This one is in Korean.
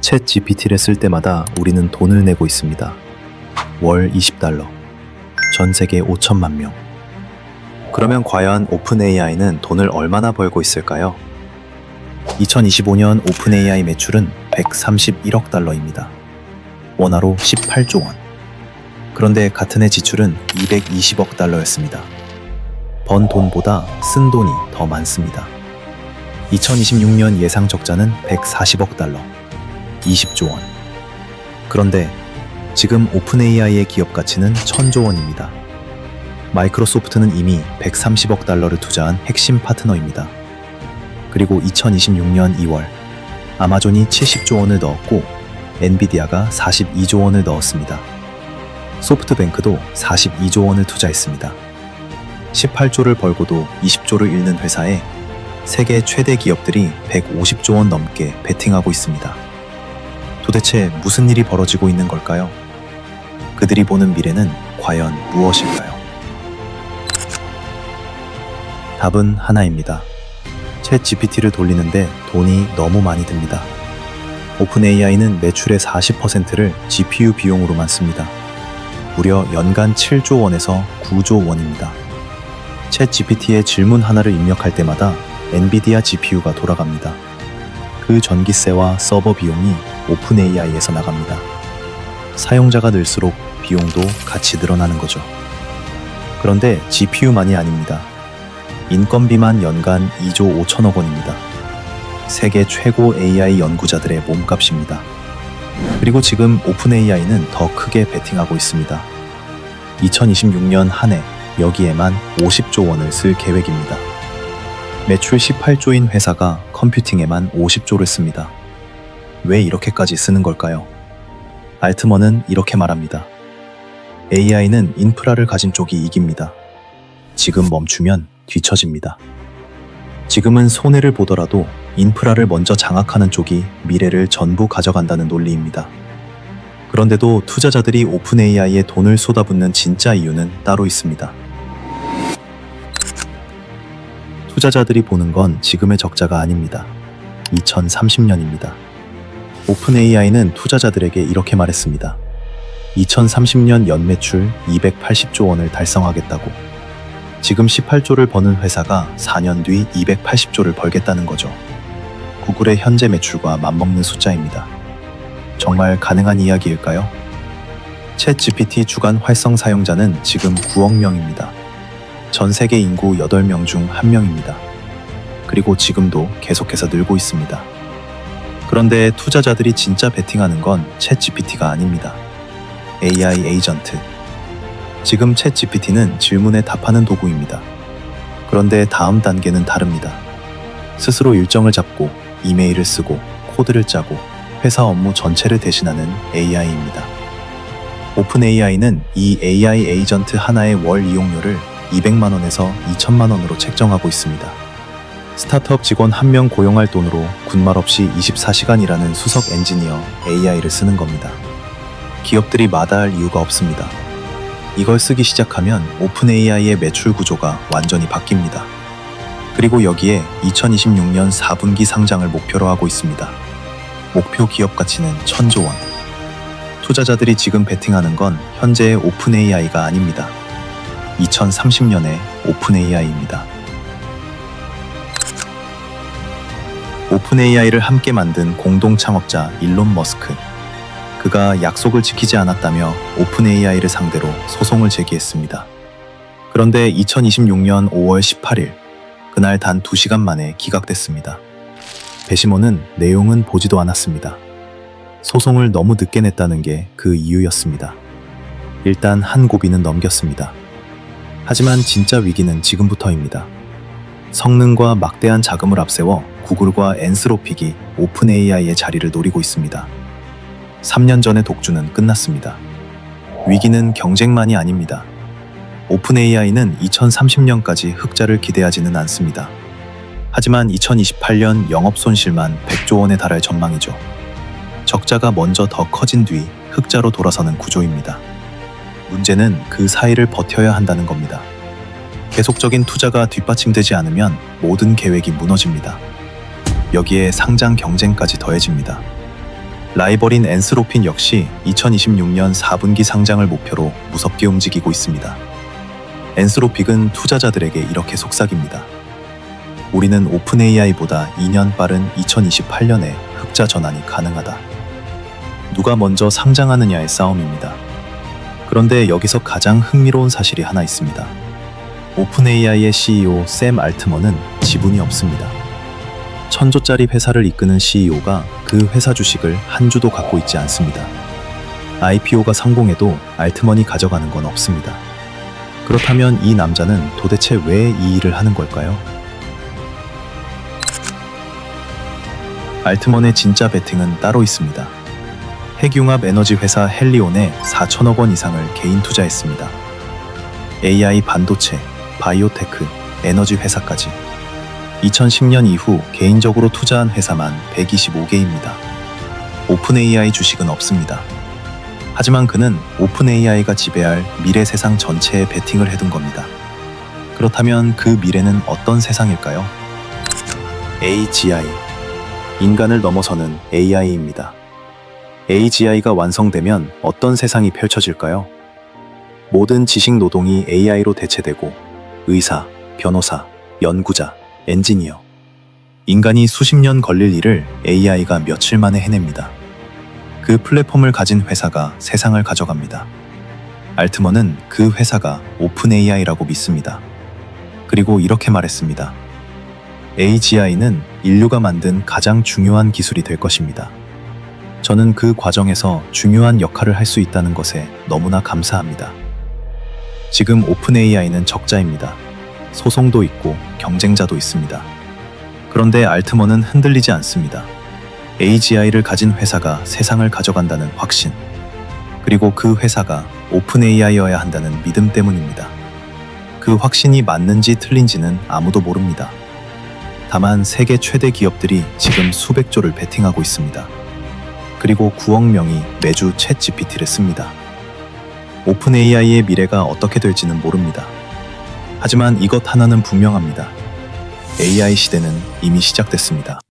챗 GPT를 쓸 때마다 우리는 돈을 내고 있습니다. 월 $20, 전 세계 5천만 명. 그러면 과연 오픈 AI는 돈을 얼마나 벌고 있을까요? 2025년 오픈 AI 매출은 $131억 달러입니다. 원화로 18조 원. 그런데 같은 해 지출은 $220억 달러였습니다. 번 돈보다 쓴 돈이 더 많습니다. 2026년 예상 적자는 $140억 달러, 20조 원. 그런데 지금 오픈 AI의 기업 가치는 1000조 원입니다. 마이크로소프트는 이미 $130억 달러를 투자한 핵심 파트너입니다. 그리고 2026년 2월 아마존이 70조 원을 넣었고 엔비디아가 42조 원을 넣었습니다. 소프트뱅크도 42조 원을 투자했습니다. 18조를 벌고도 20조를 잃는 회사에 세계 최대 기업들이 150조 원 넘게 베팅하고 있습니다. 도대체 무슨 일이 벌어지고 있는 걸까요? 그들이 보는 미래는 과연 무엇일까요? 답은 하나입니다. 챗 GPT를 돌리는데 돈이 너무 많이 듭니다. 오픈 AI는 매출의 40%를 GPU 비용으로만 씁니다. 무려 연간 7조 원에서 9조 원입니다. 챗 GPT의 질문 하나를 입력할 때마다 엔비디아 GPU가 돌아갑니다. 그 전기세와 서버 비용이 오픈 AI에서 나갑니다. 사용자가 늘수록 비용도 같이 늘어나는 거죠. 그런데 GPU만이 아닙니다. 인건비만 연간 2조 5천억 원입니다. 세계 최고 AI 연구자들의 몸값입니다. 그리고 지금 오픈 AI는 더 크게 베팅하고 있습니다. 2026년 한 해 여기에만 50조 원을 쓸 계획입니다. 매출 18조인 회사가 컴퓨팅에만 50조를 씁니다. 왜 이렇게까지 쓰는 걸까요? 알트먼은 이렇게 말합니다. AI는 인프라를 가진 쪽이 이깁니다. 지금 멈추면 뒤처집니다. 지금은 손해를 보더라도 인프라를 먼저 장악하는 쪽이 미래를 전부 가져간다는 논리입니다. 그런데도 투자자들이 오픈 AI에 돈을 쏟아붓는 진짜 이유는 따로 있습니다. 투자자들이 보는 건 지금의 적자가 아닙니다. 2030년입니다. 오픈 AI는 투자자들에게 이렇게 말했습니다. 2030년 연매출 280조 원을 달성하겠다고. 지금 18조를 버는 회사가 4년 뒤 280조를 벌겠다는 거죠. 구글의 현재 매출과 맞먹는 숫자입니다. 정말 가능한 이야기일까요? 챗 GPT 주간 활성 사용자는 지금 9억 명입니다. 전 세계 인구 8명 중 1명입니다. 그리고 지금도 계속해서 늘고 있습니다. 그런데 투자자들이 진짜 베팅하는 건 챗 GPT가 아닙니다. AI 에이전트. 지금 챗 GPT는 질문에 답하는 도구입니다. 그런데 다음 단계는 다릅니다. 스스로 일정을 잡고 이메일을 쓰고 코드를 짜고 회사 업무 전체를 대신하는 AI입니다. 오픈 AI는 이 AI 에이전트 하나의 월 이용료를 200만 원에서 2천만 원으로 책정하고 있습니다. 스타트업 직원 1명 고용할 돈으로 군말 없이 24시간 일하는 수석 엔지니어 AI를 쓰는 겁니다. 기업들이 마다할 이유가 없습니다. 이걸 쓰기 시작하면 오픈 AI의 매출 구조가 완전히 바뀝니다. 그리고 여기에 2026년 4분기 상장을 목표로 하고 있습니다. 목표 기업 가치는 1000조 원. 투자자들이 지금 베팅하는 건 현재의 오픈 AI가 아닙니다. 2030년의 오픈 AI입니다. 오픈 AI를 함께 만든 공동 창업자 일론 머스크. 그가 약속을 지키지 않았다며 오픈 AI를 상대로 소송을 제기했습니다. 그런데 2026년 5월 18일, 그날 단 2시간 만에 기각됐습니다. 배심원은 내용은 보지도 않았습니다. 소송을 너무 늦게 냈다는 게 그 이유였습니다. 일단 한 고비는 넘겼습니다. 하지만 진짜 위기는 지금부터입니다. 성능과 막대한 자금을 앞세워 구글과 엔스로픽이 오픈 AI의 자리를 노리고 있습니다. 3년 전의 독주는 끝났습니다. 위기는 경쟁만이 아닙니다. 오픈 AI는 2030년까지 흑자를 기대하지는 않습니다. 하지만 2028년 영업 손실만 100조 원에 달할 전망이죠. 적자가 먼저 더 커진 뒤 흑자로 돌아서는 구조입니다. 문제는 그 사이를 버텨야 한다는 겁니다. 계속적인 투자가 뒷받침되지 않으면 모든 계획이 무너집니다. 여기에 상장 경쟁까지 더해집니다. 라이벌인 엔스로핀 역시 2026년 4분기 상장을 목표로 무섭게 움직이고 있습니다. 엔스로픽은 투자자들에게 이렇게 속삭입니다. 우리는 오픈 AI보다 2년 빠른 2028년에 흑자 전환이 가능하다. 누가 먼저 상장하느냐의 싸움입니다. 그런데 여기서 가장 흥미로운 사실이 하나 있습니다. 오픈 AI의 CEO 샘 알트먼은 지분이 없습니다. 1000조짜리 회사를 이끄는 CEO가 그 회사 주식을 한 주도 갖고 있지 않습니다. IPO가 성공해도 알트먼이 가져가는 건 없습니다. 그렇다면 이 남자는 도대체 왜 이 일을 하는 걸까요? 알트먼의 진짜 베팅은 따로 있습니다. 핵융합 에너지 회사 헬리온에 4천억 원 이상을 개인 투자했습니다. AI 반도체, 바이오테크, 에너지 회사까지. 2010년 이후 개인적으로 투자한 회사만 125개입니다. 오픈 AI 주식은 없습니다. 하지만 그는 오픈 AI가 지배할 미래 세상 전체에 베팅을 해둔 겁니다. 그렇다면 그 미래는 어떤 세상일까요? AGI, 인간을 넘어서는 AI입니다. AGI가 완성되면 어떤 세상이 펼쳐질까요? 모든 지식 노동이 AI로 대체되고 의사, 변호사, 연구자, 엔지니어, 인간이 수십 년 걸릴 일을 AI가 며칠 만에 해냅니다. 그 플랫폼을 가진 회사가 세상을 가져갑니다. 알트먼은 그 회사가 오픈 AI라고 믿습니다. 그리고 이렇게 말했습니다. AGI는 인류가 만든 가장 중요한 기술이 될 것입니다. 저는 그 과정에서 중요한 역할을 할 수 있다는 것에 너무나 감사합니다. 지금 오픈 AI는 적자입니다. 소송도 있고 경쟁자도 있습니다. 그런데 알트먼은 흔들리지 않습니다. AGI를 가진 회사가 세상을 가져간다는 확신, 그리고 그 회사가 오픈 AI여야 한다는 믿음 때문입니다. 그 확신이 맞는지 틀린지는 아무도 모릅니다. 다만 세계 최대 기업들이 지금 수백 조를 베팅하고 있습니다. 그리고 9억 명이 매주 챗 GPT를 씁니다. 오픈 AI의 미래가 어떻게 될지는 모릅니다. 하지만 이것 하나는 분명합니다. AI 시대는 이미 시작됐습니다.